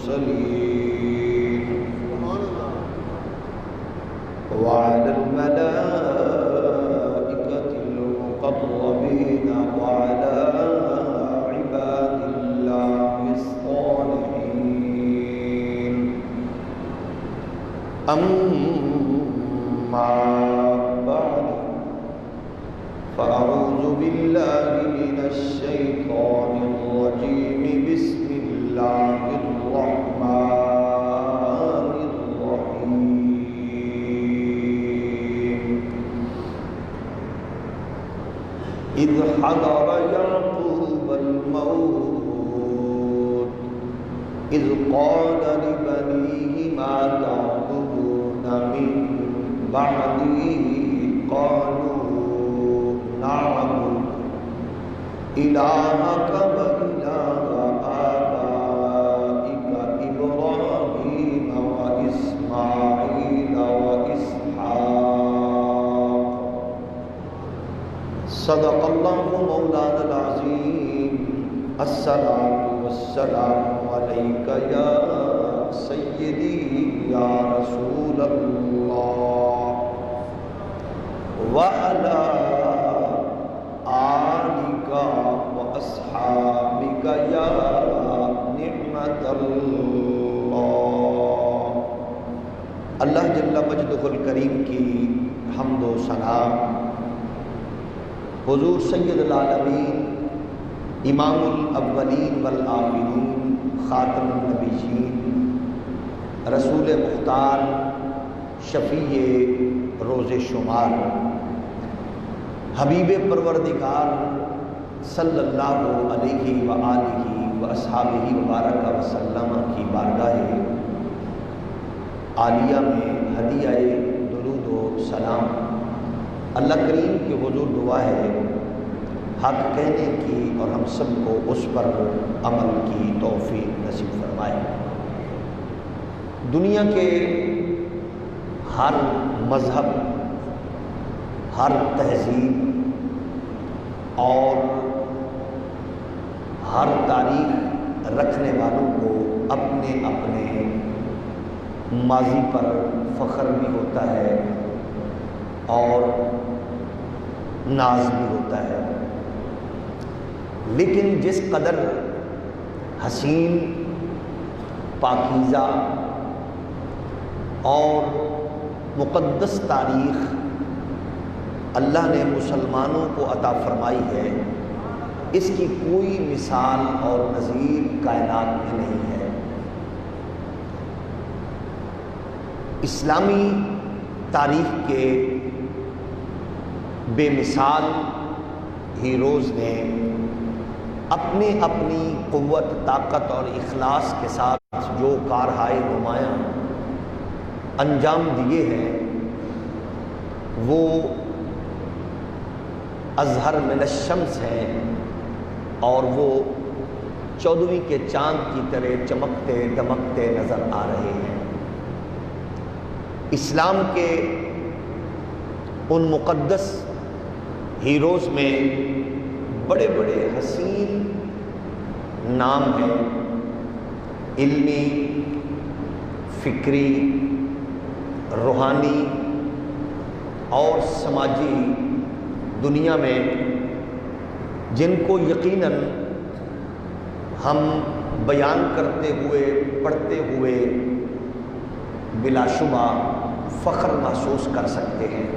المرسلين وعلى الملائكة المقربين وعلى عباد الله الصالحين أما بعد فأعوذ بالله من الشيطان الرجيم بسم الله الرحمن الرحيم إذ حضر يعقوب الموت إذ قال لبنيه ما تعبدون من بعدي قالوا نعبد إلهك وإله آبائك إبراهيم وإسماعيل وإسحاق صدق الله مولانا العظيم الصلاة والسلام عليك يا سيدي يا رسول الله وعلى آلك وأصحابك يا نعمة الله۔ اللہ جل مجدہ الکریم کی حمد و ثنا حضور سید العالمین امام الاولین والآخرین خاتم النبیین رسول مختار شفیع روز شمار حبیب پروردگار صلی اللہ علیہ وآلہ واصحابہ وبارک وسلم کی بارگاہ عالیہ میں ہدیہ درود و سلام اللہ کریم کے حضور دعا ہے حق کہنے کی اور ہم سب کو اس پر عمل کی توفیق نصیب فرمائے۔ دنیا کے ہر مذہب، ہر تہذیب اور ہر تاریخ رکھنے والوں کو اپنے اپنے ماضی پر فخر بھی ہوتا ہے اور ناز بھی ہوتا ہے، لیکن جس قدر حسین، پاکیزہ اور مقدس تاریخ اللہ نے مسلمانوں کو عطا فرمائی ہے، اس کی کوئی مثال اور نظیر کائنات میں نہیں ہے۔ اسلامی تاریخ کے بے مثال ہیروز نے اپنی اپنی قوت، طاقت اور اخلاص کے ساتھ جو کارہائے نمایاں انجام دیے ہیں وہ اظہر من الشمس ہیں اور وہ 14ویں کے چاند کی طرح چمکتے دمکتے نظر آ رہے ہیں۔ اسلام کے ان مقدس ہیروز میں بڑے بڑے حسین نام ہیں، علمی، فکری، روحانی اور سماجی دنیا میں، جن کو یقیناً ہم بیان کرتے ہوئے، پڑھتے ہوئے بلا شبہ فخر محسوس کر سکتے ہیں۔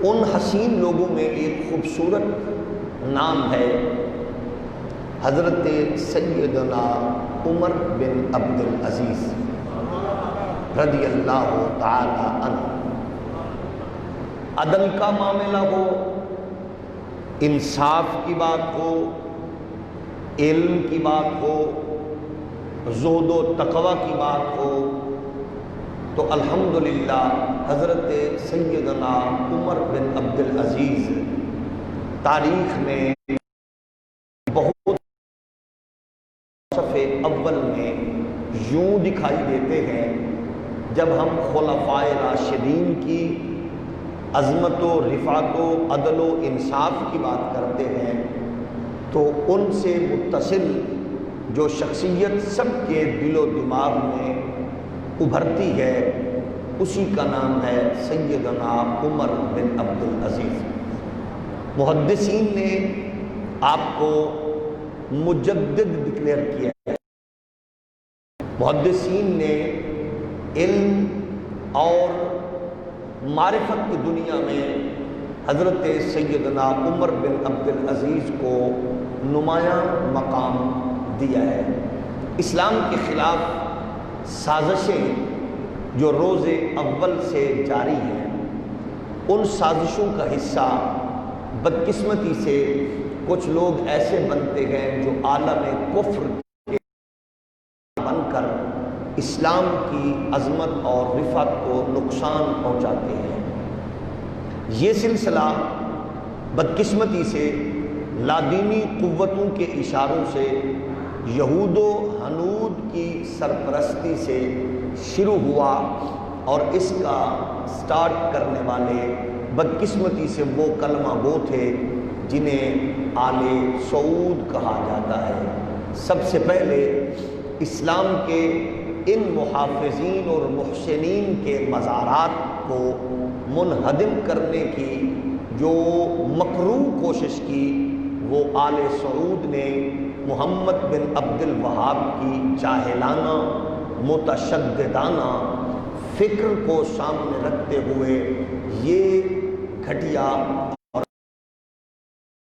ان حسین لوگوں میں ایک خوبصورت نام ہے حضرت سیدنا عمر بن عبد العزیز رضی اللہ تعالی عنہ۔ عدل کا معاملہ ہو، انصاف کی بات ہو، علم کی بات ہو، زہد و تقوی کی بات ہو، تو الحمدللہ حضرت سیدنا عمر بن عبد العزیز تاریخ میں بہت صفحے اول میں یوں دکھائی دیتے ہیں جب ہم خلفائے راشدین کی عظمت و رفعت و عدل و انصاف کی بات کرتے ہیں تو ان سے متصل جو شخصیت سب کے دل و دماغ میں ابھرتی ہے اسی کا نام ہے سیدنا عمر بن عبدالعزیز۔ محدثین نے آپ کو مجدد ڈکلیئر کیا ہے۔ محدثین نے علم اور معرفت کی دنیا میں حضرت سیدنا عمر بن عبدالعزیز کو نمایاں مقام دیا ہے۔ اسلام کے خلاف سازشیں جو روز اول سے جاری ہیں، ان سازشوں کا حصہ بدقسمتی سے کچھ لوگ ایسے بنتے ہیں جو عالم کفر کے بن کر اسلام کی عظمت اور رفعت کو نقصان پہنچاتے ہیں۔ یہ سلسلہ بدقسمتی سے لادینی قوتوں کے اشاروں سے یہود و ہنود کی سرپرستی سے شروع ہوا، اور اس کا سٹارٹ کرنے والے بدقسمتی سے وہ کلمہ گو تھے جنہیں آل سعود کہا جاتا ہے۔ سب سے پہلے اسلام کے ان محافظین اور محسنین کے مزارات کو منہدم کرنے کی جو مکروہ کوشش کی، وہ آل سعود نے محمد بن عبد الوہاب کی جاہلانہ متشددانہ فکر کو سامنے رکھتے ہوئے یہ گھٹیا اور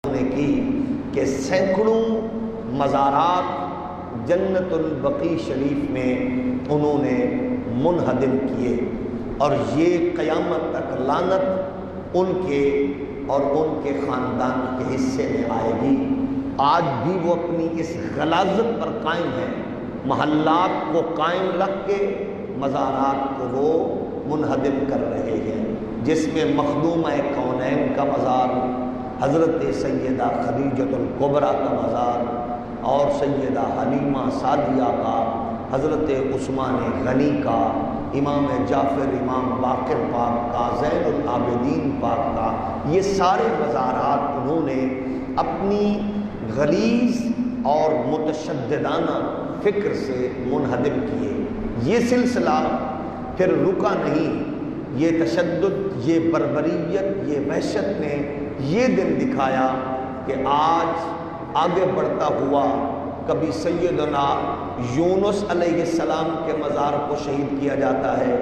نے کی کہ سینکڑوں مزارات جنت البقیع شریف میں انہوں نے منہدم کیے، اور یہ قیامت تک لعنت ان کے اور ان کے خاندان کے حصے میں آئے گی۔ آج بھی وہ اپنی اس غلاظت پر قائم ہے، محلات کو قائم رکھ کے مزارات کو وہ منہدم کر رہے ہیں، جس میں مخدومہ کونین کا مزار، حضرت سیدہ خدیجۃ الکبریٰ کا مزار، اور سیدہ حلیمہ سعدیہ کا، حضرت عثمان غنی کا، امام جعفر امام باقر پاک کا، زین العابدین پاک کا، یہ سارے مزارات انہوں نے اپنی غلیظ اور متشددانہ فکر سے منہدم کیے۔ یہ سلسلہ پھر رکا نہیں، یہ تشدد، یہ بربریت، یہ وحشت نے یہ دن دکھایا کہ آج آگے بڑھتا ہوا کبھی سیدنا یونس علیہ السلام کے مزار کو شہید کیا جاتا ہے،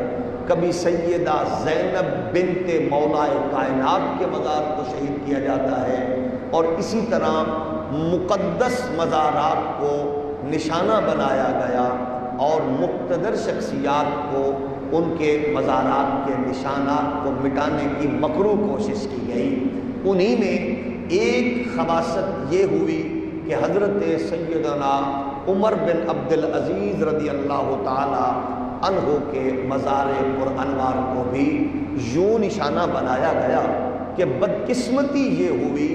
کبھی سیدہ زینب بنت مولا کائنات کے مزار کو شہید کیا جاتا ہے، اور اسی طرح مقدس مزارات کو نشانہ بنایا گیا، اور مقتدر شخصیات کو ان کے مزارات کے نشانات کو مٹانے کی مکروہ کوشش کی گئی۔ انہی میں ایک خباثت یہ ہوئی کہ حضرت سیدنا عمر بن عبدالعزیز رضی اللہ تعالی عنہ کے مزار پر انوار کو بھی یوں نشانہ بنایا گیا کہ بدقسمتی یہ ہوئی،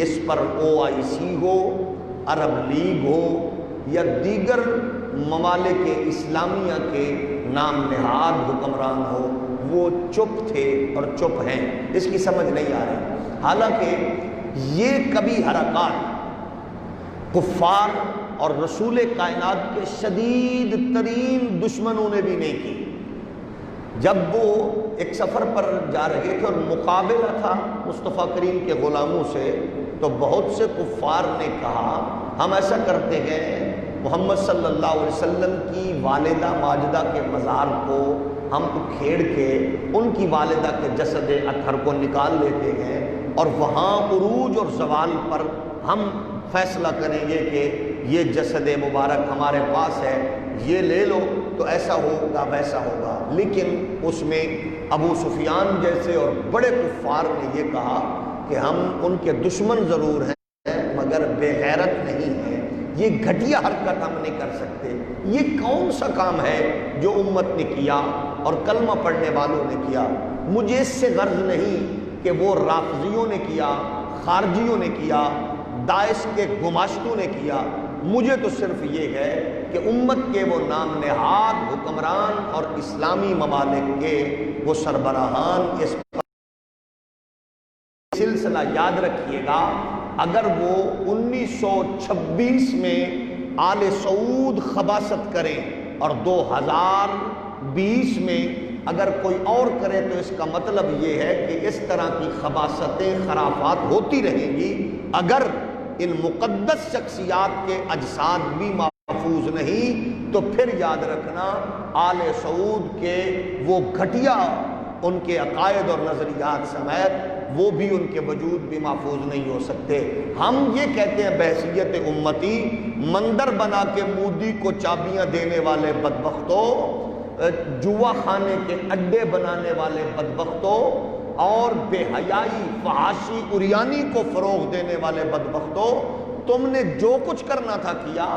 اس پر OIC ہو، عرب لیگ ہو یا دیگر ممالک اسلامیہ کے نام نہاد حکمران ہو، وہ چپ تھے اور چپ ہیں، اس کی سمجھ نہیں آ رہی۔ حالانکہ یہ کبھی حرکات کفار اور رسول کائنات کے شدید ترین دشمنوں نے بھی نہیں کی۔ جب وہ ایک سفر پر جا رہے تھے اور مقابلہ تھا مصطفیٰ کریم کے غلاموں سے، تو بہت سے کفار نے کہا ہم ایسا کرتے ہیں، محمد صلی اللہ علیہ وسلم کی والدہ ماجدہ کے مزار کو ہم کھیڑ کے ان کی والدہ کے جسد اطہر کو نکال لیتے ہیں، اور وہاں عروج اور زوال پر ہم فیصلہ کریں گے کہ یہ جسد مبارک ہمارے پاس ہے، یہ لے لو تو ایسا ہوگا ویسا ہوگا۔ لیکن اس میں ابو سفیان جیسے اور بڑے کفار نے یہ کہا کہ ہم ان کے دشمن ضرور ہیں مگر بے غیرت نہیں ہیں، یہ گھٹیا حرکت ہم نہیں کر سکتے۔ یہ کون سا کام ہے جو امت نے کیا اور کلمہ پڑھنے والوں نے کیا؟ مجھے اس سے غرض نہیں کہ وہ رافضیوں نے کیا، خارجیوں نے کیا، داعش کے گماشتوں نے کیا، مجھے تو صرف یہ ہے کہ امت کے وہ نام نہاد حکمران اور اسلامی ممالک کے وہ سربراہان اس سلسلہ یاد رکھیے گا، اگر وہ 1926 میں آل سعود خباثت کریں اور 2020 میں اگر کوئی اور کرے تو اس کا مطلب یہ ہے کہ اس طرح کی خباثتیں خرافات ہوتی رہیں گی اگر ان مقدس شخصیات کے اجساد بھی محفوظ نہیں تو پھر یاد رکھنا آل سعود کے وہ گھٹیا ان کے عقائد اور نظریات سمیت وہ بھی ان کے وجود بھی محفوظ نہیں ہو سکتے۔ ہم یہ کہتے ہیں بحیثیت امتی، مندر بنا کے مودی کو چابیاں دینے والے بدبختوں، جوا خانے کے اڈے بنانے والے بدبختوں اور بے حیائی فحاشی عریانی کو فروغ دینے والے بدبختوں، تم نے جو کچھ کرنا تھا کیا،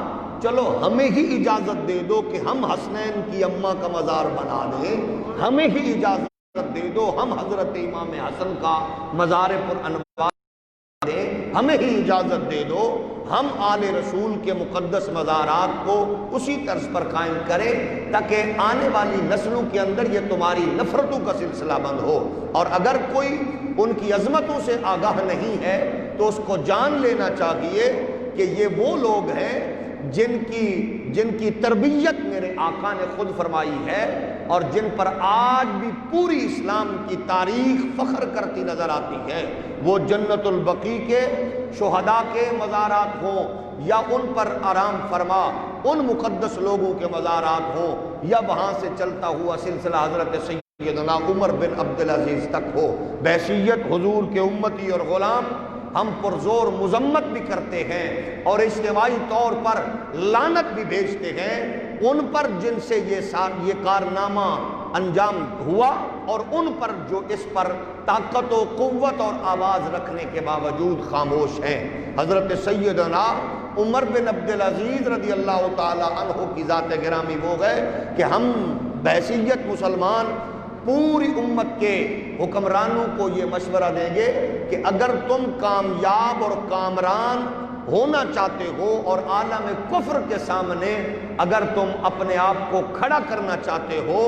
چلو ہمیں ہی اجازت دے دو کہ ہم حسنین کی اماں کا مزار بنا دیں، ہمیں ہی اجازت دے دو ہم حضرت امام حسن کا مزار پر انوار دیں، ہمیں ہی اجازت دے دو ہم آل رسول کے مقدس مزارات کو اسی طرز پر قائم کریں تاکہ آنے والی نسلوں کے اندر یہ تمہاری نفرتوں کا سلسلہ بند ہو۔ اور اگر کوئی ان کی عظمتوں سے آگاہ نہیں ہے تو اس کو جان لینا چاہیے کہ یہ وہ لوگ ہیں جن کی تربیت میرے آقا نے خود فرمائی ہے اور جن پر آج بھی پوری اسلام کی تاریخ فخر کرتی نظر آتی ہے، وہ جنت البقیع کے شہداء کے مزارات ہوں یا ان پر آرام فرما ان مقدس لوگوں کے مزارات ہوں یا وہاں سے چلتا ہوا سلسلہ حضرت سیدنا عمر بن عبدالعزیز تک ہو۔ بحیثیت حضور کے امتی اور غلام ہم پرزور مذمت بھی کرتے ہیں اور اجتماعی طور پر لعنت بھی بھیجتے ہیں ان پر جن سے یہ کارنامہ انجام ہوا اور ان پر جو اس پر طاقت و قوت اور آواز رکھنے کے باوجود خاموش ہیں۔ حضرت سیدنا عمر بن عبدالعزیز رضی اللہ تعالی عنہ کی ذات گرامی وہ گئے کہ ہم بحیثیت مسلمان پوری امت کے حکمرانوں کو یہ مشورہ دیں گے کہ اگر تم کامیاب اور کامران ہونا چاہتے ہو اور عالم کفر کے سامنے اگر تم اپنے آپ کو کھڑا کرنا چاہتے ہو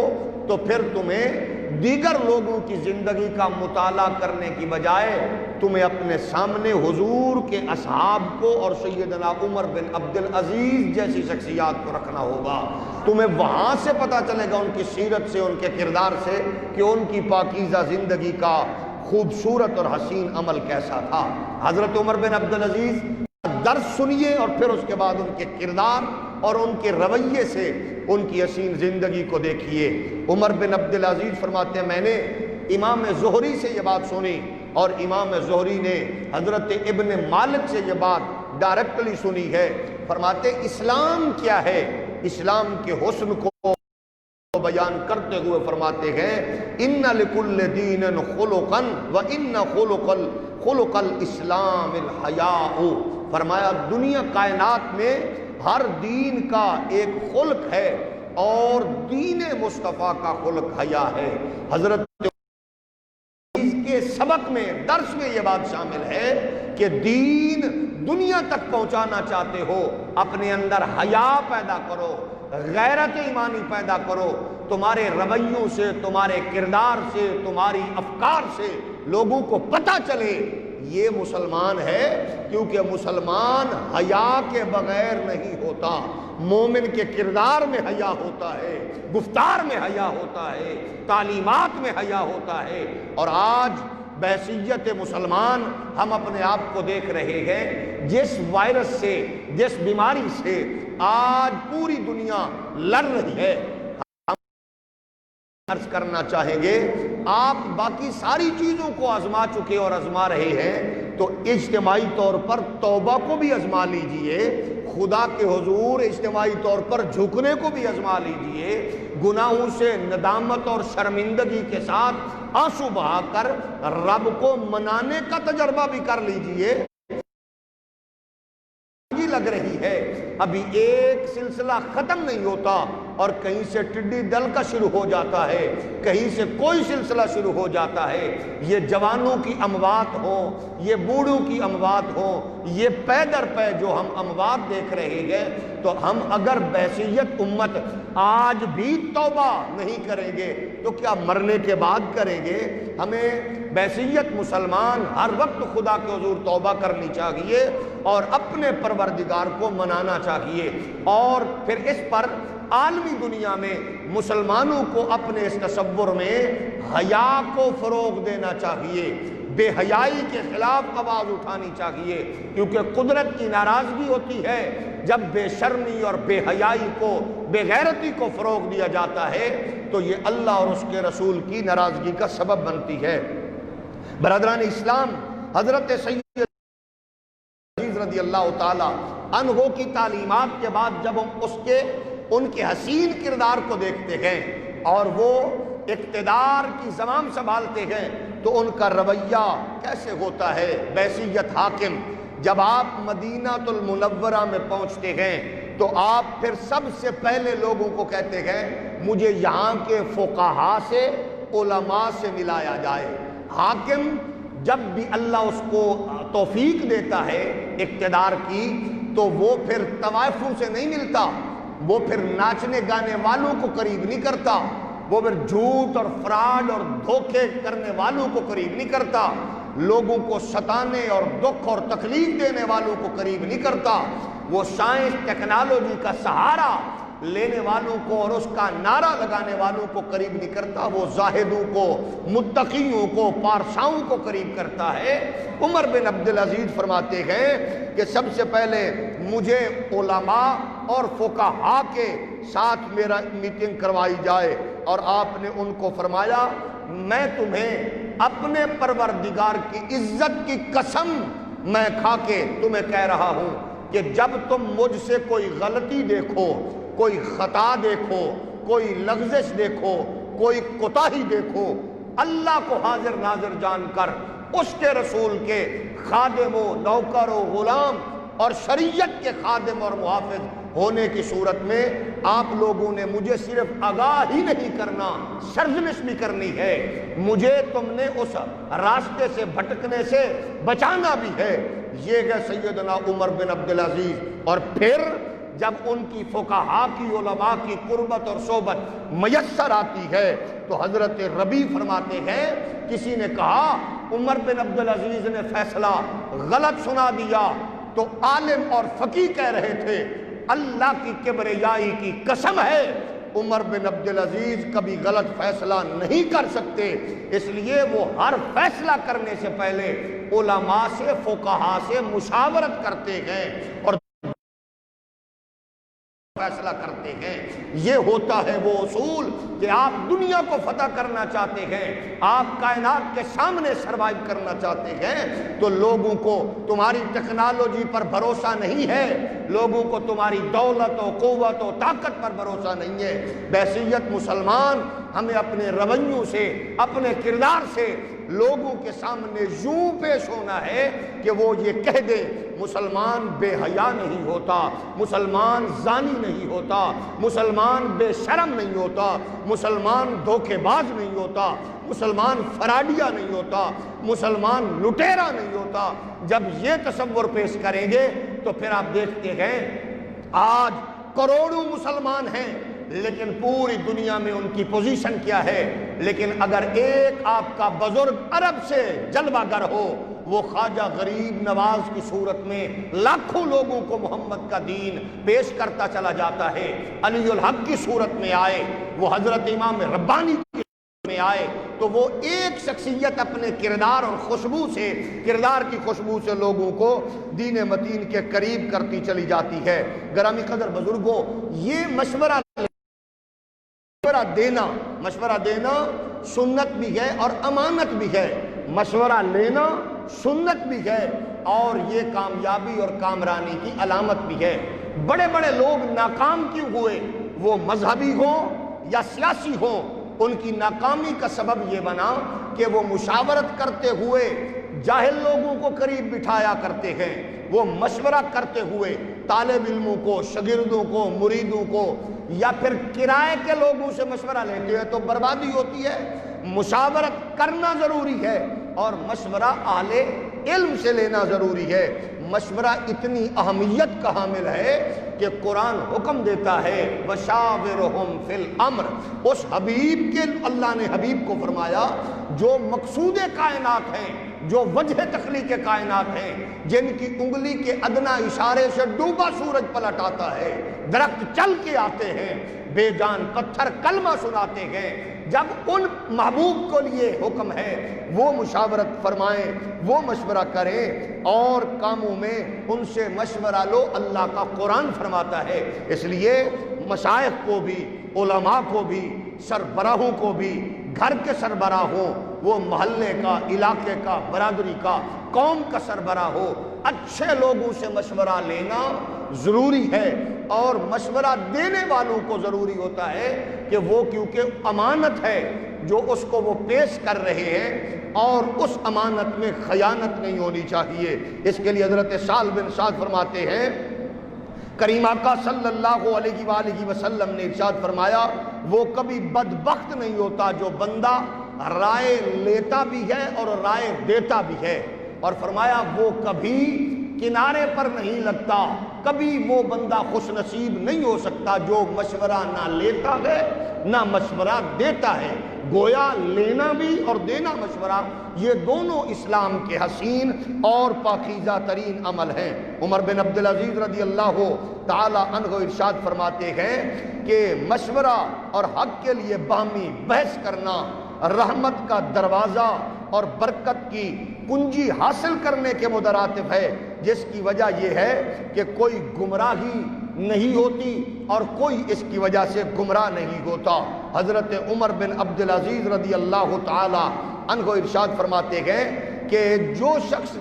تو پھر تمہیں دیگر لوگوں کی زندگی کا مطالعہ کرنے کی بجائے تمہیں اپنے سامنے حضور کے اصحاب کو اور سیدنا عمر بن عبدالعزیز جیسی شخصیات کو رکھنا ہوگا۔ تمہیں وہاں سے پتہ چلے گا ان کی سیرت سے، ان کے کردار سے کہ ان کی پاکیزہ زندگی کا خوبصورت اور حسین عمل کیسا تھا۔ حضرت عمر بن عبدالعزیز درس سنیے اور پھر اس کے بعد ان کے کردار اور ان کے رویے سے ان کی حسین زندگی کو دیکھیے۔ عمر بن عبدالعزیز فرماتے ہیں میں نے امام زہری سے یہ بات سنی اور امام زہری نے حضرت ابن مالک سے یہ بات ڈائریکٹلی سنی ہے۔ فرماتے اسلام کیا ہے؟ اسلام کے حسن کو بیان کرتے ہوئے فرماتے ہیں ان لکل دین خلقا وان خلق الاسلام الحیاء۔ فرمایا دنیا کائنات میں ہر دین کا ایک خلق ہے اور دین مصطفیٰ کا خلق حیا ہے۔ حضرت کے سبق میں درس میں یہ بات شامل ہے کہ دین دنیا تک پہنچانا چاہتے ہو اپنے اندر حیا پیدا کرو، غیرت ایمانی پیدا کرو، تمہارے رویوں سے، تمہارے کردار سے، تمہاری افکار سے لوگوں کو پتہ چلے یہ مسلمان ہے، کیونکہ مسلمان حیا کے بغیر نہیں ہوتا۔ مومن کے کردار میں حیا ہوتا ہے، گفتار میں حیا ہوتا ہے، تعلیمات میں حیا ہوتا ہے۔ اور آج بحیثیت مسلمان ہم اپنے آپ کو دیکھ رہے ہیں جس وائرس سے، جس بیماری سے آج پوری دنیا لڑ رہی ہے، عرض کرنا چاہیں گے آپ باقی ساری چیزوں کو آزما چکے اور آزما رہے ہیں تو اجتماعی طور پر توبہ کو بھی آزما لیجئے، خدا کے حضور اجتماعی طور پر جھکنے کو بھی آزما لیجئے، گناہوں سے ندامت اور شرمندگی کے ساتھ آنسو بہا کر رب کو منانے کا تجربہ بھی کر لیجئے۔ لگ رہی ہے ابھی ایک سلسلہ ختم نہیں ہوتا اور کہیں سے ٹڈی دل کا شروع ہو جاتا ہے، کہیں سے کوئی سلسلہ شروع ہو جاتا ہے۔ یہ جوانوں کی اموات ہوں، یہ بوڑھوں کی اموات ہوں، یہ پے در پے جو ہم اموات دیکھ رہے ہیں، تو ہم اگر بحیثیت امت آج بھی توبہ نہیں کریں گے تو کیا مرنے کے بعد کریں گے؟ ہمیں بحیثیت مسلمان ہر وقت خدا کے حضور توبہ کرنی چاہیے اور اپنے پروردگار کو منانا چاہیے، اور پھر اس پر عالمی دنیا میں مسلمانوں کو اپنے اس تصور میں حیا کو فروغ دینا چاہیے، بے حیائی کے خلاف آواز اٹھانی چاہیے، کیونکہ قدرت کی ناراضگی ہوتی ہے جب بے شرمی اور بے حیائی کو، بے غیرتی کو فروغ دیا جاتا ہے تو یہ اللہ اور اس کے رسول کی ناراضگی کا سبب بنتی ہے۔ برادران اسلام، حضرت سید رضی اللہ تعالی عنہ کی تعلیمات کے بعد جب ہم ان کے حسین کردار کو دیکھتے ہیں اور وہ اقتدار کی زمام سنبھالتے ہیں تو ان کا رویہ کیسے ہوتا ہے۔ بحیثیت حاکم جب آپ مدینہ المنورہ میں پہنچتے ہیں تو آپ پھر سب سے پہلے لوگوں کو کہتے ہیں مجھے یہاں کے فقہاء سے، علماء سے ملایا جائے۔ حاکم جب بھی اللہ اس کو توفیق دیتا ہے اقتدار کی تو وہ پھر طوائفوں سے نہیں ملتا، وہ پھر ناچنے گانے والوں کو قریب نہیں کرتا، وہ پھر جھوٹ اور فراڈ اور دھوکے کرنے والوں کو قریب نہیں کرتا، لوگوں کو ستانے اور دکھ اور تکلیف دینے والوں کو قریب نہیں کرتا، وہ سائنس ٹیکنالوجی کا سہارا لینے والوں کو اور اس کا نعرہ لگانے والوں کو قریب نہیں کرتا، وہ زاہدوں کو، متقیوں کو، پارساؤں کو قریب کرتا ہے۔ عمر بن عبدالعزیز فرماتے ہیں کہ سب سے پہلے مجھے علماء اور فقہاء کے ساتھ میرا میٹنگ کروائی جائے، اور آپ نے ان کو فرمایا میں تمہیں اپنے پروردگار کی عزت کی قسم میں کھا کے تمہیں کہہ رہا ہوں کہ جب تم مجھ سے کوئی غلطی دیکھو، کوئی خطا دیکھو، کوئی لغزش دیکھو، کوئی کوتاہی دیکھو، اللہ کو حاضر ناظر جان کر اس کے رسول کے خادم و نوکر و غلام اور شریعت کے خادم اور محافظ ہونے کی صورت میں آپ لوگوں نے مجھے صرف آگاہ ہی نہیں کرنا، سرزنش بھی کرنی ہے، مجھے تم نے اس راستے سے بھٹکنے سے بچانا بھی ہے۔ یہ ہے سیدنا عمر بن عبدالعزیز۔ اور پھر جب ان کی فقہاء کی، علماء کی قربت اور صحبت میسر آتی ہے تو حضرت ربیع فرماتے ہیں کسی نے کہا عمر بن عبدالعزیز نے فیصلہ غلط سنا دیا، تو عالم اور فقیہ کہہ رہے تھے اللہ کی کبریائی کی قسم ہے عمر بن عبدالعزیز کبھی غلط فیصلہ نہیں کر سکتے، اس لیے وہ ہر فیصلہ کرنے سے پہلے علماء سے، فقہاء سے مشاورت کرتے ہیں اور فیصلہ کرتے ہیں۔ یہ ہوتا ہے وہ اصول کہ آپ دنیا کو فتح کرنا چاہتے ہیں، آپ کائنات کے سامنے سروائیو کرنا چاہتے ہیں تو لوگوں کو تمہاری ٹیکنالوجی پر بھروسہ نہیں ہے، لوگوں کو تمہاری دولت و قوت و طاقت پر بھروسہ نہیں ہے۔ بحیثیت مسلمان ہمیں اپنے رویوں سے، اپنے کردار سے لوگوں کے سامنے یوں پیش ہونا ہے کہ وہ یہ کہہ دے مسلمان بے حیا نہیں ہوتا، مسلمان زانی نہیں ہوتا، مسلمان بے شرم نہیں ہوتا، مسلمان دھوکے باز نہیں ہوتا، مسلمان فراڈیا نہیں ہوتا، مسلمان لٹیرا نہیں ہوتا۔ جب یہ تصور پیش کریں گے تو پھر آپ دیکھتے ہیں آج کروڑوں مسلمان ہیں لیکن پوری دنیا میں ان کی پوزیشن کیا ہے، لیکن اگر ایک آپ کا بزرگ عرب سے جلوہ گر ہو، وہ خواجہ غریب نواز کی صورت میں لاکھوں لوگوں کو محمد کا دین پیش کرتا چلا جاتا ہے، علی الحق کی صورت میں آئے، وہ حضرت امام ربانی کی صورت میں آئے، تو وہ ایک شخصیت اپنے کردار اور خوشبو سے، کردار کی خوشبو سے لوگوں کو دین متین کے قریب کرتی چلی جاتی ہے۔ گرامی قدر بزرگوں، یہ مشورہ دینا سنت بھی ہے اور امانت بھی ہے، مشورہ لینا سنت بھی ہے اور یہ کامیابی اور کامرانی کی علامت بھی ہے۔ بڑے بڑے لوگ ناکام کیوں ہوئے؟ وہ مذہبی ہوں یا سیاسی ہوں، ان کی ناکامی کا سبب یہ بنا کہ وہ مشاورت کرتے ہوئے جاہل لوگوں کو قریب بٹھایا کرتے ہیں، وہ مشورہ کرتے ہوئے طالب علموں کو، شاگردوں کو، مریدوں کو یا پھر کرائے کے لوگوں سے مشورہ لیتے ہیں تو بربادی ہوتی ہے۔ مشاورت کرنا ضروری ہے اور مشورہ اہل علم سے لینا ضروری ہے۔ مشورہ اتنی اہمیت کا حامل ہے کہ قرآن حکم دیتا ہے وَشَاوِرْهُمْ فِي الْأَمْرِ، اس حبیب کے اللہ نے حبیب کو فرمایا جو مقصود کائنات ہیں، جو وجہ تخلیق کائنات ہیں، جن کی انگلی کے ادنا اشارے سے ڈوبا سورج پلٹ آتا ہے، درخت چل کے آتے ہیں، بے جان پتھر کلمہ سناتے ہیں، جب ان محبوب کو لیے حکم ہے وہ مشاورت فرمائیں، وہ مشورہ کریں اور کاموں میں ان سے مشورہ لو، اللہ کا قرآن فرماتا ہے۔ اس لیے مشائخ کو بھی، علماء کو بھی، سربراہوں کو بھی، گھر کے سربراہ ہو، وہ محلے کا، علاقے کا، برادری کا، قوم کا سربراہ ہو، اچھے لوگوں سے مشورہ لینا ضروری ہے اور مشورہ دینے والوں کو ضروری ہوتا ہے کہ وہ کیونکہ امانت ہے جو اس کو وہ پیش کر رہے ہیں اور اس امانت میں خیانت نہیں ہونی چاہیے۔ اس کے لیے حضرت سہل بن سعد فرماتے ہیں، کریم آقا صلی اللہ علیہ وآلہ وسلم نے ارشاد فرمایا وہ کبھی بدبخت نہیں ہوتا جو بندہ رائے لیتا بھی ہے اور رائے دیتا بھی ہے، اور فرمایا وہ کبھی کنارے پر نہیں لگتا، کبھی وہ بندہ خوش نصیب نہیں ہو سکتا جو مشورہ نہ لیتا ہے نہ مشورہ دیتا ہے۔ گویا لینا بھی اور دینا مشورہ یہ دونوں اسلام کے حسین اور پاکیزہ ترین عمل ہیں۔ عمر بن عبدالعزیز رضی اللہ تعالی عنہ ارشاد فرماتے ہیں کہ مشورہ اور حق کے لیے باہمی بحث کرنا رحمت کا دروازہ اور برکت کی کنجی حاصل کرنے کے مترادف ہے، جس کی وجہ یہ ہے کہ کوئی گمراہی نہیں ہوتی اور کوئی اس کی وجہ سے گمراہ نہیں ہوتا۔ حضرت عمر بن عبدالعزیز رضی اللہ تعالی عنہ ارشاد فرماتے ہیں کہ جو شخص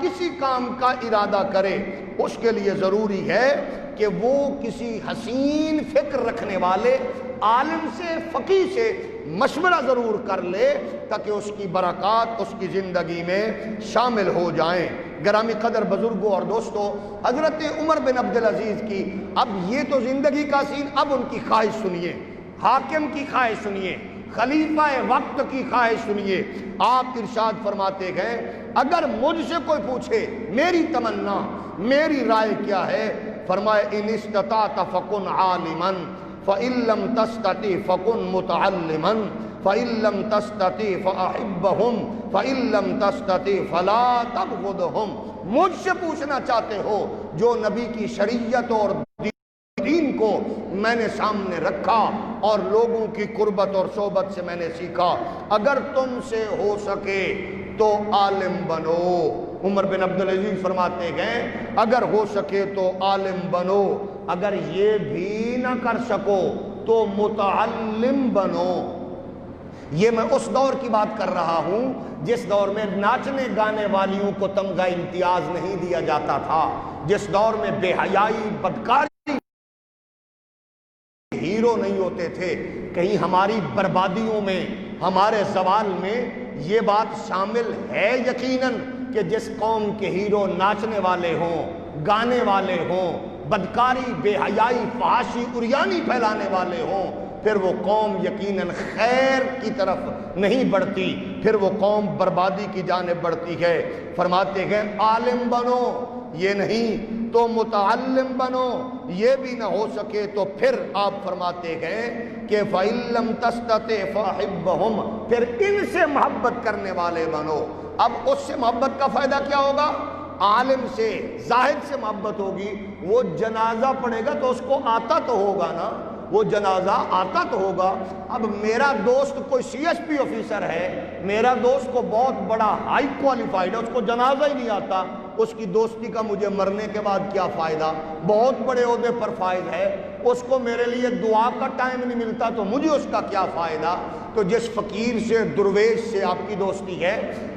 کسی کام کا ارادہ کرے اس کے لیے ضروری ہے کہ وہ کسی حسین فکر رکھنے والے عالم سے، فقیہ سے مشورہ ضرور کر لے تاکہ اس کی برکات اس کی زندگی میں شامل ہو جائیں۔ گرامی قدر بزرگوں اور دوستوں، حضرت عمر بن عبدالعزیز کی اب یہ تو زندگی کا سین، اب ان کی خواہش سنیے، حاکم کی خواہش سنیے، خلیفہ وقت کی خواہش سنیے۔ آپ ارشاد فرماتے ہیں اگر مجھ سے کوئی پوچھے میری تمنا، میری رائے کیا ہے، فرمائے ان استطاعت فکن عالما فإن لم تستطع فكن متعلما فإن لم تستطع فأحبهم فإن لم تستطع فلا تبغضهم۔ مجھ سے پوچھنا چاہتے ہو جو نبی کی شریعت اور دین کو میں نے سامنے رکھا اور لوگوں کی قربت اور صحبت سے میں نے سیکھا، اگر تم سے ہو سکے تو عالم بنو۔ عمر بن عبدالعزیز فرماتے ہیں اگر ہو سکے تو عالم بنو، اگر یہ بھی نہ کر سکو تو متعلم بنو۔ یہ میں اس دور کی بات کر رہا ہوں جس دور میں ناچنے گانے والیوں کو تمغہ امتیاز نہیں دیا جاتا تھا، جس دور میں بے حیائی، بدکاری ہیرو نہیں ہوتے تھے۔ کہیں ہماری بربادیوں میں، ہمارے زوال میں یہ بات شامل ہے یقیناً کہ جس قوم کے ہیرو ناچنے والے ہوں، گانے والے ہوں، بدکاری، بے حیائی، فحاشی، عریانی پھیلانے والے ہوں، پھر وہ قوم یقیناً خیر کی طرف نہیں بڑھتی، پھر وہ قوم بربادی کی جانب بڑھتی ہے۔ فرماتے ہیں عالم بنو، یہ نہیں تو متعلم بنو، یہ بھی نہ ہو سکے تو پھر آپ فرماتے ہیں کہ فَإِن لَمْ تَسْتَطِعْ فَأَحِبَّهُمْ، پھر ان سے محبت کرنے والے بنو۔ اب اس سے محبت کا فائدہ کیا ہوگا؟ عالم سے، زاہد سے محبت ہوگی، وہ جنازہ پڑھے گا تو اس کو آتا تو ہوگا نا، وہ جنازہ آتا تو ہوگا۔ اب میرا دوست کوئی سی ایس پی آفیسر ہے، میرا دوست کو بہت بڑا ہائی کوالیفائڈ ہے، اس کو جنازہ ہی نہیں آتا، اس کی دوستی کا مجھے مرنے کے بعد کیا فائدہ؟ بہت بڑے عہدے پر فائز ہے، اس کو میرے لیے دعا کا ٹائم نہیں ملتا تو مجھے اس کا کیا فائدہ؟ تو جس فقیر سے، درویش سے آپ کی دوستی ہے،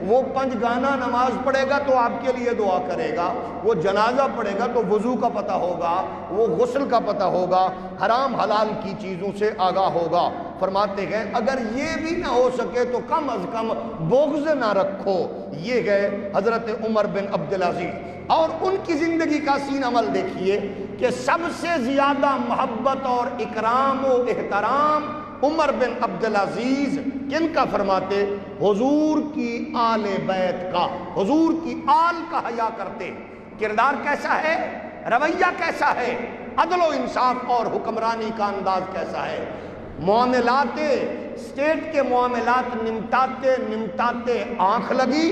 وہ 5 گانا نماز پڑھے گا تو آپ کے لیے دعا کرے گا، وہ جنازہ پڑھے گا تو وضو کا پتہ ہوگا، وہ غسل کا پتہ ہوگا، حرام حلال کی چیزوں سے آگاہ ہوگا۔ فرماتے ہیں اگر یہ بھی نہ ہو سکے تو کم از کم بغض نہ رکھو. یہ گئے حضرت عمر بن عبدالعزیز، اور ان کی زندگی کا سین عمل دیکھیے کہ سب سے زیادہ محبت اور اکرام و احترام عمر بن عبدالعزیز کن کا فرماتے؟ حضور کی آل بیت کا. حضور کی آل کا حیا کرتے. کردار کیسا ہے، رویہ کیسا ہے، عدل و انصاف اور حکمرانی کا انداز کیسا ہے. معاملات اسٹیٹ کے معاملات نمٹاتے نمٹاتے آنکھ لگی.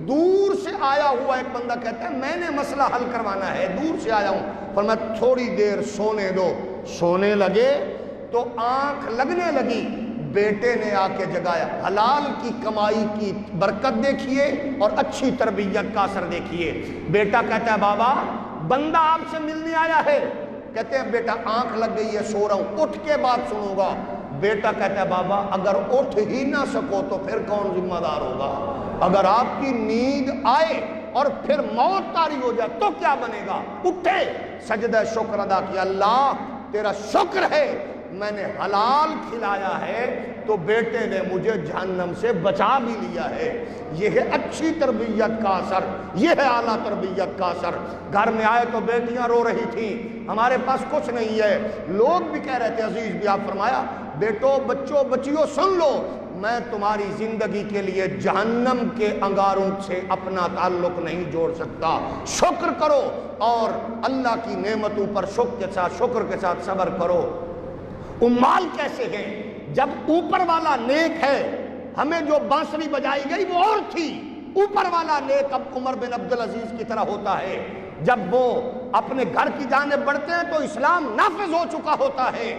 دور سے آیا ہوا ایک بندہ کہتا ہے میں نے مسئلہ حل کروانا ہے، دور سے آیا ہوں، پر میں تھوڑی دیر سونے دو. سونے لگے تو آنکھ لگنے لگی. بیٹے نے آ کے جگایا. حلال کی کمائی کی برکت دیکھیے اور اچھی تربیت کا اثر دیکھیے. بیٹا کہتا ہے بابا بندہ آپ سے ملنے آیا ہے. کہتے ہیں بیٹا آنکھ لگ گئی ہے، سو رہا ہوں، اٹھ کے بات سنوں گا. بیٹا کہتا ہے بابا اگر اٹھ ہی نہ سکو تو پھر کون ذمہ دار ہوگا؟ اگر آپ کی نیند آئے اور پھر موت طاری ہو جائے تو کیا بنے گا؟ اٹھے، سجدہ شکر ادا کیا، اللہ تیرا شکر ہے میں نے حلال کھلایا ہے تو بیٹے نے مجھے جہنم سے بچا بھی لیا ہے. یہ ہے اچھی تربیت کا اثر، یہ ہے اعلیٰ تربیت کا اثر. گھر میں آئے تو بیٹیاں رو رہی تھیں، ہمارے پاس کچھ نہیں ہے. لوگ بھی کہہ رہے تھے. عزیز بھی آپ فرمایا بیٹو بچوں بچیوں سن لو، میں تمہاری زندگی کے لیے جہنم کے انگاروں سے اپنا تعلق نہیں جوڑ سکتا. شکر کرو اور اللہ کی نعمتوں پر شکر کے ساتھ صبر کرو. امال کیسے ہیں؟ جب اوپر والا نیک ہے، ہمیں جو بانسری بجائی گئی وہ اور تھی. اوپر والا نیک اب عمر بن عبدالعزیز کی طرح ہوتا ہے. جب وہ اپنے گھر کی جانب بڑھتے ہیں تو اسلام نافذ ہو چکا ہوتا ہے.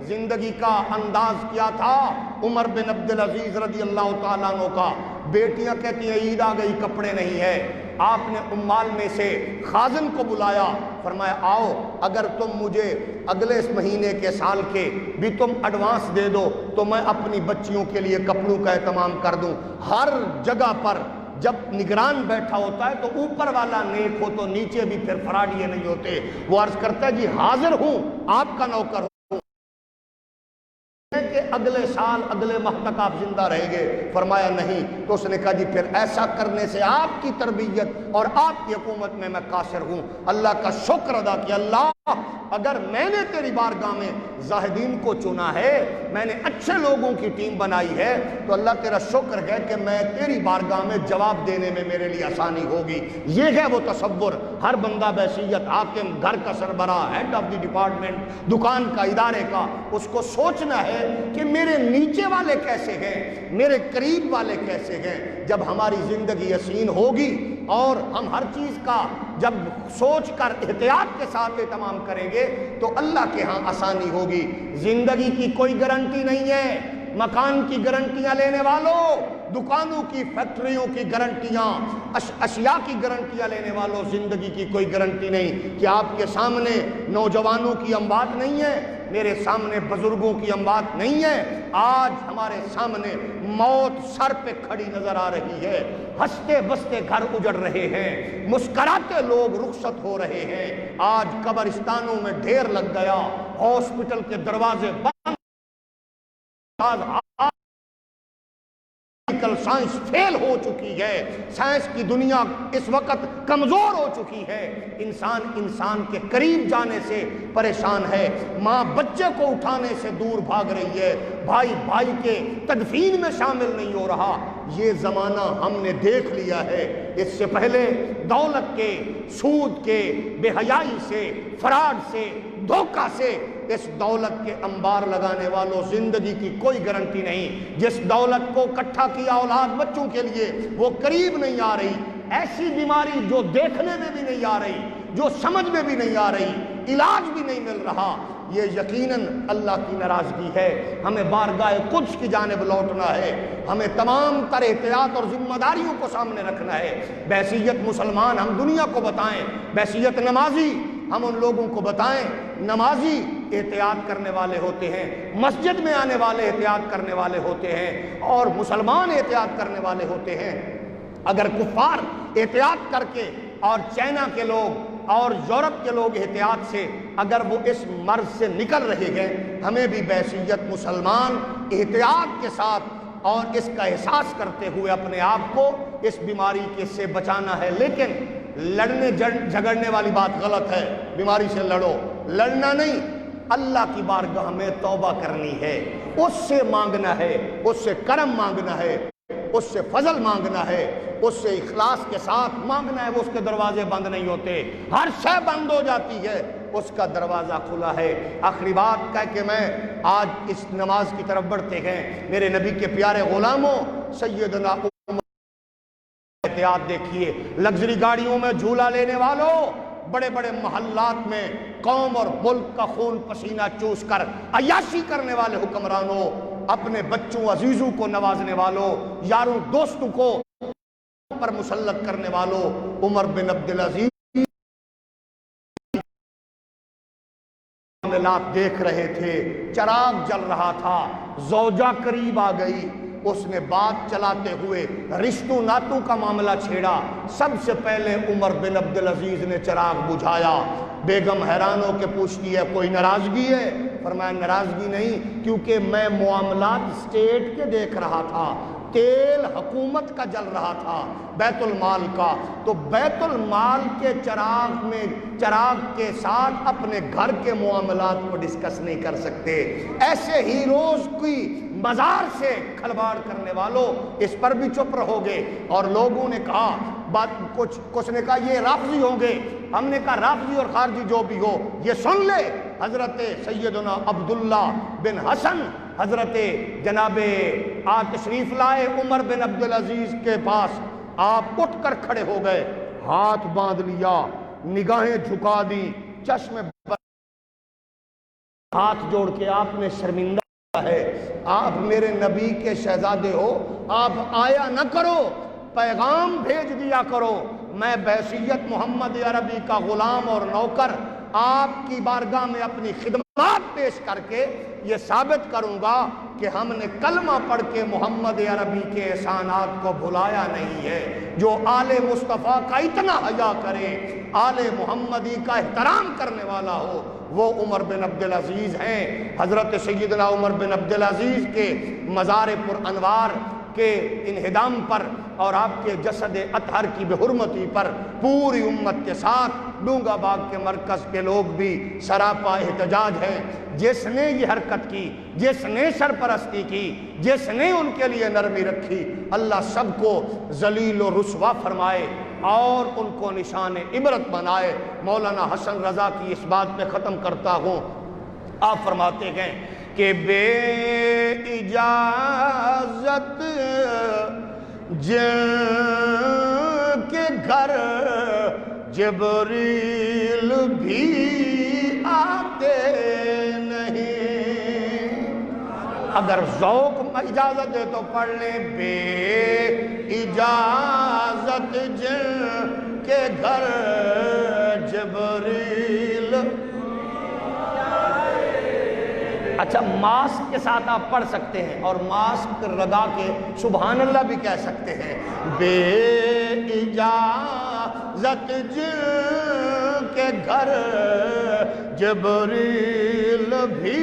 زندگی کا انداز کیا تھا عمر بن عبدالعزیز رضی اللہ تعالیٰ عنہ کا؟ بیٹیاں کہتی ہیں عید آ گئی کپڑے نہیں ہے. آپ نے امال میں سے خازن کو بلایا، فرمایا آؤ اگر تم مجھے اگلے مہینے کے سال کے بھی تم ایڈوانس دے دو تو میں اپنی بچیوں کے لیے کپڑوں کا اہتمام کر دوں. ہر جگہ پر جب نگران بیٹھا ہوتا ہے تو اوپر والا نیک ہو تو نیچے بھی پھر فراڈیے نہیں ہوتے. وہ عرض کرتا ہے جی حاضر ہوں، آپ کا نوکر ہوں کہ اگلے سال اگلے ماہ تک آپ زندہ رہیں گے. فرمایا نہیں. تو اس نے کہا جی پھر ایسا کرنے سے آپ کی تربیت اور آپ کی حکومت میں قاصر ہوں. اللہ کا شکر ادا کیا، اللہ اگر میں نے تیری بارگاہ میں زاہدین کو چنا ہے، میں نے اچھے لوگوں کی ٹیم بنائی ہے، تو اللہ تیرا شکر ہے کہ میں تیری بارگاہ میں جواب دینے میں میرے لیے آسانی ہوگی. یہ ہے وہ تصور. ہر بندہ بحیثیت حاکم، گھر کا سربراہ، ہیڈ آف دی ڈپارٹمنٹ، دکان کا، ادارے کا، اس کو سوچنا ہے کہ میرے نیچے والے کیسے ہیں، میرے قریب والے کیسے ہیں. جب ہماری زندگی حسین ہوگی اور ہم ہر چیز کا جب سوچ کر احتیاط کے ساتھ اہتمام کریں گے تو اللہ کے ہاں آسانی ہوگی. زندگی کی کوئی گارنٹی نہیں ہے. مکان کی گارنٹیاں لینے والوں، دکانوں کی، فیکٹریوں کی گارنٹیاں، اشیاء کی گارنٹیاں لینے والوں، زندگی کی کوئی گارنٹی نہیں. کہ آپ کے سامنے نوجوانوں کی اموات نہیں ہے، میرے سامنے بزرگوں کی اموات نہیں ہے. آج ہمارے سامنے موت سر پہ کھڑی نظر آ رہی ہے. ہنستے بستے گھر اجڑ رہے ہیں، مسکراتے لوگ رخصت ہو رہے ہیں. آج قبرستانوں میں ڈھیر لگ گیا، ہاسپٹل کے دروازے بند. سائنس فیل ہو چکی ہے، سائنس کی دنیا اس وقت کمزور ہو چکی ہے. انسان کے قریب جانے سے پریشان ہے. ماں بچے کو اٹھانے سے دور بھاگ رہی ہے. بھائی کے تدفین میں شامل نہیں ہو رہا. یہ زمانہ ہم نے دیکھ لیا ہے. اس سے پہلے دولت کے، سود کے، بے حیائی سے، فراڈ سے، دھوکہ سے اس دولت کے انبار لگانے والوں، زندگی کی کوئی گارنٹی نہیں. جس دولت کو اکٹھا کیا اولاد بچوں کے لیے وہ قریب نہیں آ رہی. ایسی بیماری جو دیکھنے میں بھی نہیں آ رہی، جو سمجھ میں بھی نہیں آ رہی، علاج بھی نہیں مل رہا. یہ یقیناً اللہ کی ناراضگی ہے. ہمیں بارگاہ قدس کی جانب لوٹنا ہے. ہمیں تمام تر احتیاط اور ذمہ داریوں کو سامنے رکھنا ہے. بحیثیت مسلمان ہم دنیا کو بتائیں، بحیثیت نمازی ہم ان لوگوں کو بتائیں. نمازی احتیاط کرنے والے ہوتے ہیں، مسجد میں آنے والے احتیاط کرنے والے ہوتے ہیں، اور مسلمان احتیاط کرنے والے ہوتے ہیں. اگر کفار احتیاط کر کے اور چائنا کے لوگ اور یورپ کے لوگ احتیاط سے اگر وہ اس مرض سے نکل رہے ہیں ہمیں بھی بحیثیت مسلمان احتیاط کے ساتھ اور اس کا احساس کرتے ہوئے اپنے آپ کو اس بیماری کے سے بچانا ہے۔ لیکن لڑنے جھگڑنے والی بات غلط ہے، بیماری سے لڑو، لڑنا نہیں، اللہ کی بارگاہ میں توبہ کرنی ہے، اس سے مانگنا ہے، اس سے کرم مانگنا ہے، اس سے فضل مانگنا ہے، اس سے اخلاص کے ساتھ مانگنا ہے۔ وہ اس کے دروازے بند نہیں ہوتے، ہر شے بند ہو جاتی ہے، اس کا دروازہ کھلا ہے۔ آخری بات کہہ کہ میں آج اس نماز کی طرف بڑھتے ہیں، میرے نبی کے پیارے غلاموں، سیدنا احتیاط دیکھیے، لگژری گاڑیوں میں جھولا لینے والوں، بڑے بڑے محلات میں قوم اور ملک کا خون پسینہ چوس کر عیاشی کرنے والے حکمرانوں، اپنے بچوں عزیزوں کو نوازنے والوں، یاروں دوستوں کو پر مسلط کرنے والوں، عمر بن عبدالعزیز معاملات دیکھ رہے تھے، چراغ جل رہا تھا، زوجہ قریب آ گئی، اس نے بات چلاتے ہوئے رشتوں ناتوں کا معاملہ چھیڑا۔ سب سے پہلے عمر بن عبدالعزیز نے چراغ بجھایا۔ بیگم حیران ہو کے پوچھتی ہے کوئی ناراضگی ہے؟ فرمایا ناراضگی نہیں، کیونکہ میں معاملات اسٹیٹ کے دیکھ رہا تھا، تیل حکومت کا جل رہا تھا، بیت المال کا، تو بیت المال کے چراغ کے ساتھ اپنے گھر کے معاملات کو ڈسکس نہیں کر سکتے۔ ایسے ہیروز کی مزار سے کھلواڑ کرنے والوں، اس پر بھی چپ رہو گے۔ اور لوگوں نے کہا کچھ نے کہا یہ رافضی ہوں گے، ہم نے کہا رافضی اور خارجی جو بھی ہو، یہ سن لے، حضرت سیدنا عبداللہ بن حسن حضرت جناب تشریف لائے عمر بن عبدالعزیز کے پاس، آپ اٹھ کر کھڑے ہو گئے، ہاتھ باندھ لیا، نگاہیں جھکا دی، چشم ہاتھ جوڑ کے آپ نے شرمندہ ہے، آپ میرے نبی کے شہزادے ہو، آپ آیا نہ کرو، پیغام بھیج دیا کرو، میں بحیثیت محمد عربی کا غلام اور نوکر آپ کی بارگاہ میں اپنی خدمات پیش کر کے یہ ثابت کروں گا کہ ہم نے کلمہ پڑھ کے محمد عربی کے احسانات کو بھلایا نہیں ہے۔ جو آل مصطفیٰ کا اتنا حیا کرے، آل محمدی کا احترام کرنے والا ہو، وہ عمر بن عبدالعزیز ہیں۔ حضرت سیدنا عمر بن عبدالعزیز کے مزار پر انوار کے انہدام پر اور آپ کے جسد اطہر کی بے حرمتی پر پوری امت کے ساتھ ڈونگا باغ کے مرکز کے لوگ بھی سراپا احتجاج ہیں۔ جس نے یہ حرکت کی، جس نے سرپرستی کی، جس نے ان کے لیے نرمی رکھی، اللہ سب کو ذلیل و رسوا فرمائے اور ان کو نشان عبرت بنائے۔ مولانا حسن رضا کی اس بات پہ ختم کرتا ہوں، آپ فرماتے ہیں کہ بے اجازت جن کے گھر جبریل بھی آتے نہیں، اگر ذوق اجازت دے تو پڑھ لیں، بے اجازت جن کے گھر جبریل۔ اچھا ماسک کے ساتھ آپ پڑھ سکتے ہیں اور ماسک لگا کے سبحان اللہ بھی کہہ سکتے ہیں، بے اجازت جن کے گھر جبریل بھی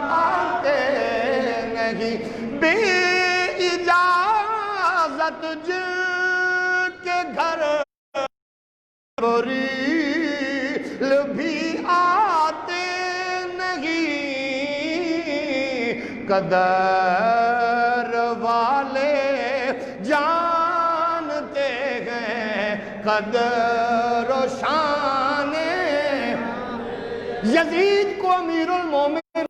آتے نہیں، بے اجازت جن کے گھر جبریل بھی آتے نہیں، قدر والے جانتے ہیں قدر و شان۔ یزید کو امیر المومنین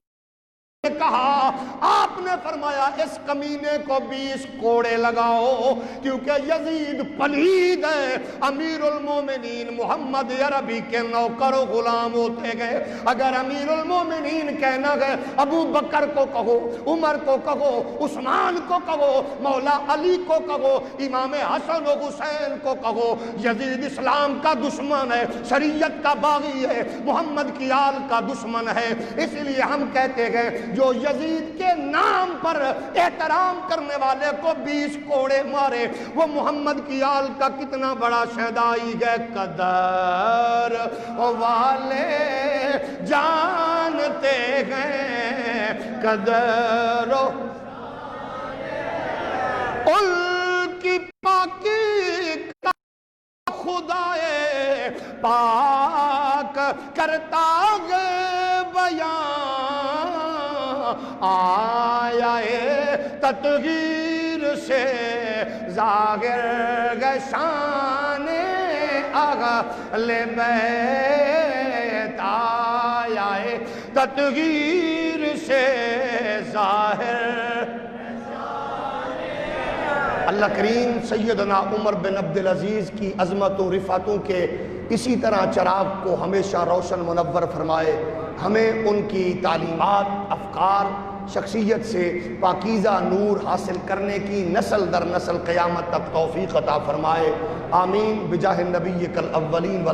نے کہا، آپ نے فرمایا اس کمینے کو 20 کوڑے لگاؤ، کیونکہ یزید پلید ہے، امیر المومنین محمد عربی کے نوکر و غلام ہوتے گئے۔ اگر امیر المومنین کہنا گئے ابو بکر کو کہو، عمر کو کہو، عثمان کو کہو، مولا علی کو کہو، امام حسن و حسین کو کہو، یزید اسلام کا دشمن ہے، شریعت کا باغی ہے، محمد کی آل کا دشمن ہے۔ اس لیے ہم کہتے گئے جو یزید کے نام پر احترام کرنے والے کو 20 کوڑے مارے، وہ محمد کی آل کا کتنا بڑا شہدائی ہے۔ قدر والے جانتے ہیں، قدر ان کی پاکی کا خدائے پاک کرتا ہے بیان، آیا تطہیر سے ظاہر شان اہل بیت، آیا تطہیر سے ظاہر۔ اللہ کریم سیدنا عمر بن عبدالعزیز کی عظمت و رفعتوں کے اسی طرح چراغ کو ہمیشہ روشن منور فرمائے، ہمیں ان کی تعلیمات، افکار، شخصیت سے پاکیزہ نور حاصل کرنے کی نسل در نسل قیامت تک توفیق عطا فرمائے، آمین بجاہ النبی کالاولین